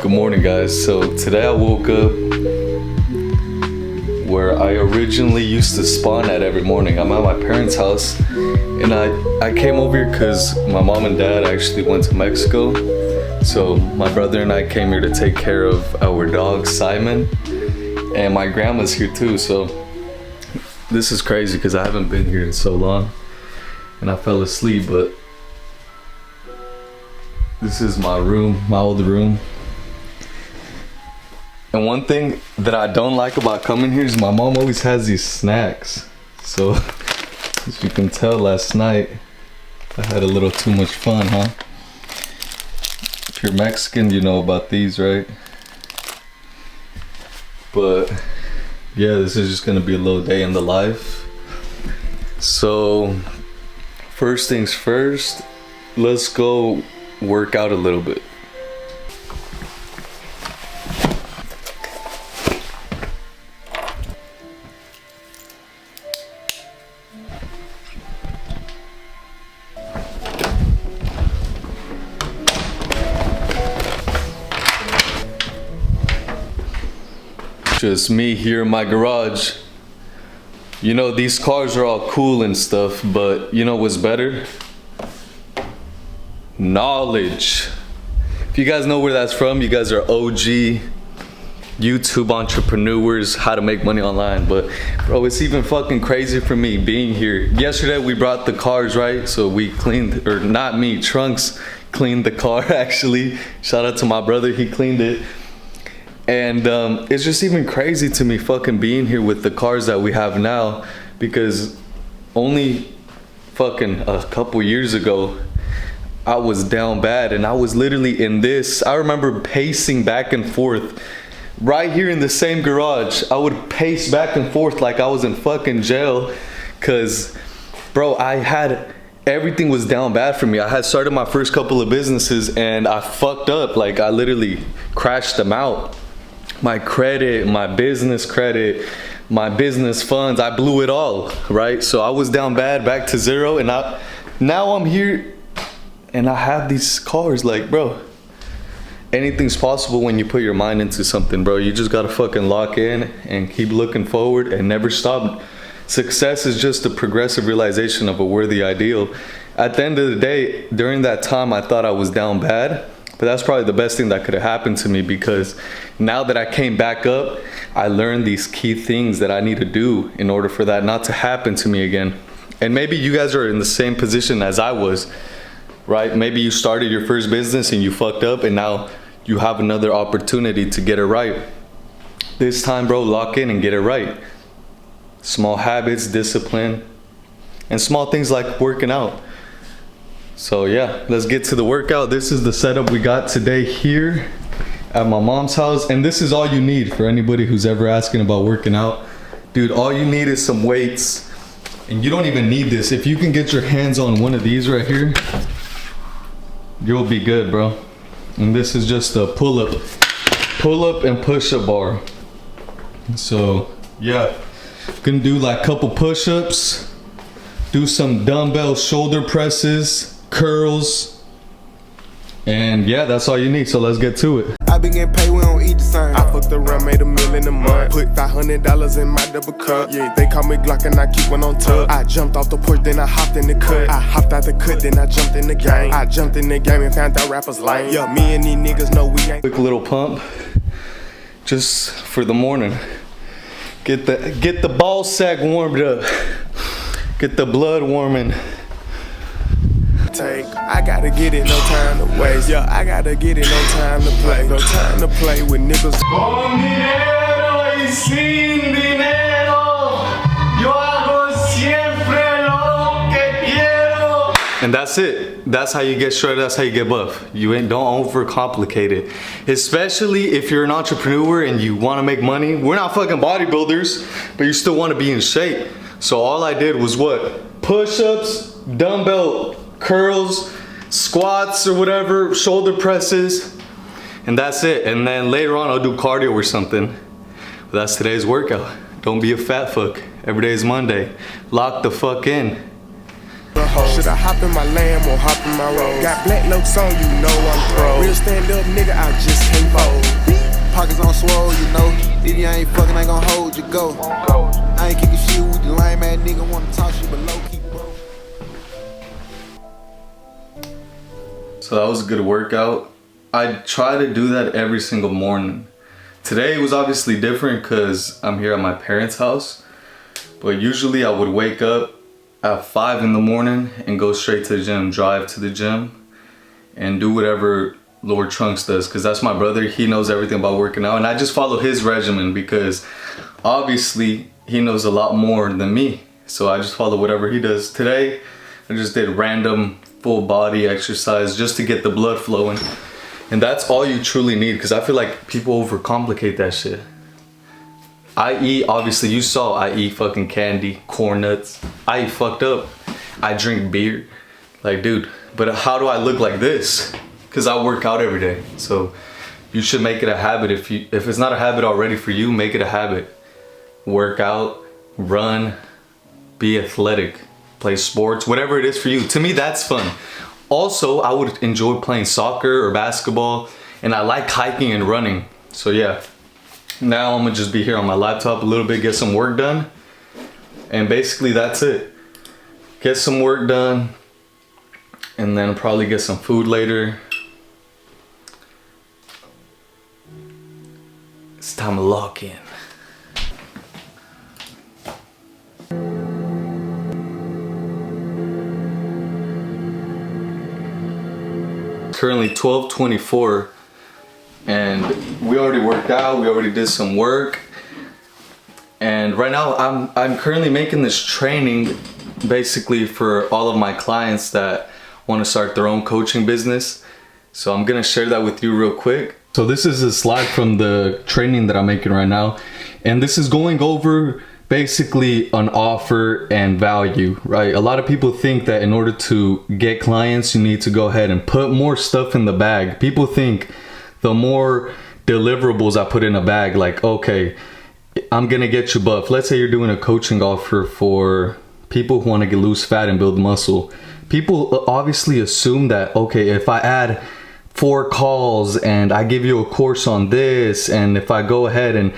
Good morning, guys. So today I woke up where I originally used to spawn at every morning. I'm at my parents' house and I came over here because my mom and dad actually went to Mexico. So my brother and I came here to take care of our dog Simon, and my grandma's here too. So this is crazy because I haven't been here in so long and I fell asleep, but this is my room, my old room. And one thing that I don't like about coming here is my mom always has these snacks. So as you can tell, last night I had a little too much fun, huh? If you're Mexican, you know about these, right? But yeah, this is just gonna be a little day in the life. So first things first, let's go work out a little bit. Just me here in my garage. You know, these cars are all cool and stuff, but you know what's better? Knowledge. If you guys know where that's from, you guys are OG YouTube entrepreneurs, how to make money online. But bro, it's even fucking crazy for me being here. Yesterday we brought the cars, right? So we cleaned, or not me, Trunks cleaned the car actually. Shout out to my brother, he cleaned it. And it's just even crazy to me fucking being here with the cars that we have now, because only fucking a couple years ago I was down bad and I was literally in this. I remember pacing back and forth right here in the same garage. I would pace back and forth like I was in fucking jail, cause bro, everything was down bad for me. I had started my first couple of businesses and I fucked up. Like I literally crashed them out. My credit, my business credit, my business funds, I blew it all, right? So I was down bad, back to zero, and now I'm here and I have these cars. Like, bro, anything's possible when you put your mind into something, bro. You just gotta fucking lock in and keep looking forward and never stop. Success is just a progressive realization of a worthy ideal. At the end of the day, during that time, I thought I was down bad. But that's probably the best thing that could have happened to me, because now that I came back up, I learned these key things that I need to do in order for that not to happen to me again. And maybe you guys are in the same position as I was, right? Maybe you started your first business and you fucked up and now you have another opportunity to get it right. This time, bro, lock in and get it right. Small habits, discipline, and small things like working out. So yeah, let's get to the workout. This is the setup we got today here at my mom's house. And this is all you need for anybody who's ever asking about working out. Dude, all you need is some weights. And you don't even need this. If you can get your hands on one of these right here, you'll be good, bro. And this is just a pull-up and push-up bar. So yeah, gonna do like a couple push-ups, do some dumbbell shoulder presses, curls, and yeah, that's all you need. So let's get to it. I been getting paid, we don't eat the same. I fucked around, made $1 million a month. Put $500 in my double cup. Yeah, they call me Glock and I keep one on tuck. I jumped off the porch, then I hopped in the cut. I hopped out the cut, then I jumped in the game. I jumped in the game and found out rappers lame. Yeah, me and these niggas know we ain't. Quick little pump, just for the morning. Get the ball sack warmed up. Get the blood warming. I gotta get it, no time to waste. Yeah, I gotta get it, no time to play. No time to play with niggas. Con dinero y sin dinero, yo hago siempre lo que quiero. And that's it. That's how you get shredded. That's how you get buff. Don't overcomplicate it. Especially if you're an entrepreneur and you want to make money. We're not fucking bodybuilders, but you still want to be in shape. So all I did was what? Push-ups, dumbbell curls, squats or whatever, shoulder presses, and that's it. And then later on I'll do cardio or something. But that's today's workout. Don't be a fat fuck. Every day is Monday. Lock the fuck in. hoe. Shoulda hop in my lamb or hop in my road. Got black looks on, you know I'm pro. Real stand up nigga, I just can't fold. Pockets on swole, you know. If you ain't fucking, ain't gon' hold you, go. I ain't kicking shit with the lame ass nigga, wanna talk shit, but low key broke. So that was a good workout. I try to do that every single morning. Today was obviously different because I'm here at my parents' house. But usually I would wake up at 5 in the morning and go straight to the gym, drive to the gym and do whatever Lord Trunks does, because that's my brother. He knows everything about working out, and I just follow his regimen because obviously he knows a lot more than me. So I just follow whatever he does. Today I just did random full body exercise just to get the blood flowing, and that's all you truly need, because I feel like people overcomplicate that shit. I eat, obviously you saw, I eat fucking candy, corn nuts. I eat fucked up. I drink beer. Like, dude, but how do I look like this? Because I work out every day. So you should make it a habit. If it's not a habit already for you, make it a habit. Work out, run, be athletic, play sports, whatever it is for you. To me, that's fun. Also, I would enjoy playing soccer or basketball, and I like hiking and running. So yeah, now I'm gonna just be here on my laptop a little bit, get some work done, and basically that's it. Get some work done, and then probably get some food later. It's time to lock in. Currently 12:24, and we already worked out, we already did some work, and right now I'm currently making this training basically for all of my clients that want to start their own coaching business. So I'm gonna share that with you real quick. So this is a slide from the training that I'm making right now, and this is going over basically an offer and value, right? A lot of people think that in order to get clients, you need to go ahead and put more stuff in the bag. People think the more deliverables I put in a bag, like, okay, I'm gonna get you buff. Let's say you're doing a coaching offer for people who want to lose fat and build muscle. People obviously assume that, okay, if I add 4 calls and I give you a course on this, and if I go ahead and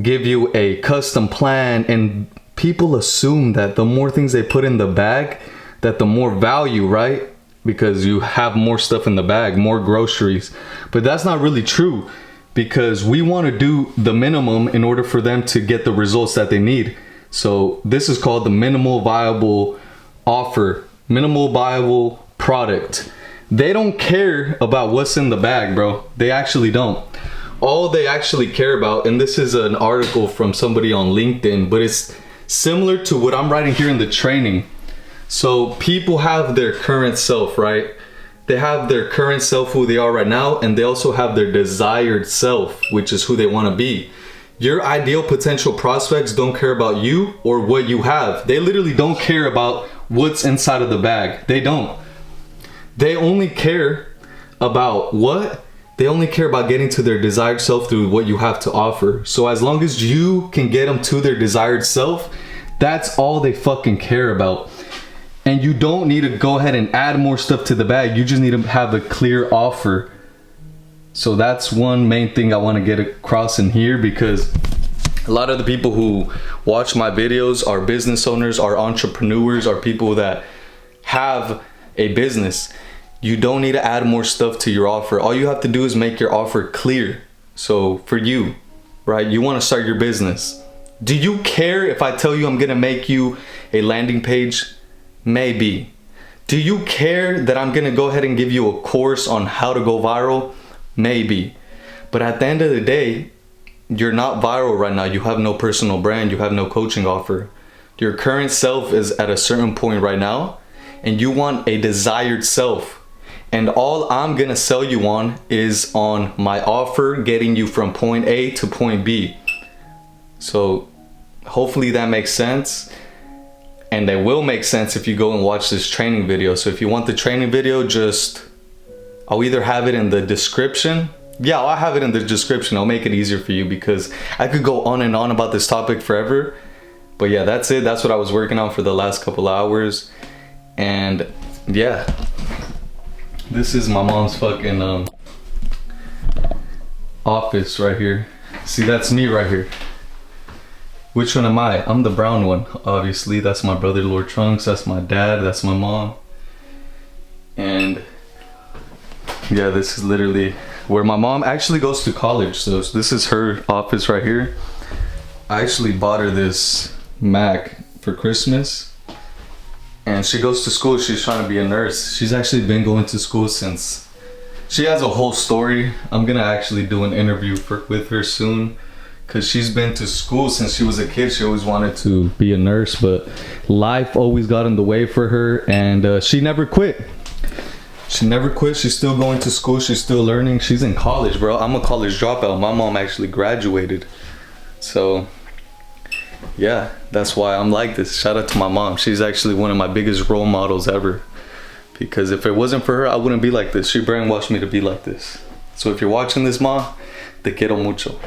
give you a custom plan, and people assume that the more things they put in the bag, that the more value, right? Because you have more stuff in the bag, more groceries. But that's not really true, because we want to do the minimum in order for them to get the results that they need. So this is called the minimal viable offer, minimal viable product. They don't care about what's in the bag, bro. They actually don't. All they actually care about, and this is an article from somebody on LinkedIn, but it's similar to what I'm writing here in the training. So people have their current self, right? They have their current self, who they are right now, and they also have their desired self, which is who they want to be. Your ideal potential prospects don't care about you or what you have. They literally don't care about what's inside of the bag. They don't. They only care about what? They only care about getting to their desired self through what you have to offer. So as long as you can get them to their desired self, that's all they fucking care about. And you don't need to go ahead and add more stuff to the bag. You just need to have a clear offer. So that's one main thing I want to get across in here, because a lot of the people who watch my videos are business owners, are entrepreneurs, are people that have a business. You don't need to add more stuff to your offer. All you have to do is make your offer clear. So for you, right, you want to start your business. Do you care if I tell you I'm gonna make you a landing page? Maybe. Do you care that I'm gonna go ahead and give you a course on how to go viral? Maybe. But at the end of the day, you're not viral right now. You have no personal brand. You have no coaching offer. Your current self is at a certain point right now, and you want a desired self. And all I'm gonna sell you on is on my offer getting you from point A to point B. So hopefully that makes sense. And it will make sense if you go and watch this training video. So if you want the training video, I'll either have it in the description. Yeah, I'll have it in the description. I'll make it easier for you, because I could go on and on about this topic forever. But yeah, that's it. That's what I was working on for the last couple hours. And yeah, this is my mom's fucking office right here. See, that's me right here. Which one am I? I'm the brown one, obviously. That's my brother, Lord Trunks. That's my dad. That's my mom. And yeah, this is literally where my mom actually goes to college. So this is her office right here. I actually bought her this Mac for Christmas. And she goes to school. She's trying to be a nurse. She's actually been going to school since... She has a whole story. I'm gonna actually do an interview with her soon. Cause she's been to school since she was a kid. She always wanted to be a nurse, but life always got in the way for her, and she never quit. She never quit. She's still going to school. She's still learning. She's in college, bro. I'm a college dropout. My mom actually graduated. So yeah, that's why I'm like this. Shout out to my mom. She's actually one of my biggest role models ever. Because if it wasn't for her, I wouldn't be like this. She brainwashed me to be like this. So if you're watching this, Ma, te quiero mucho.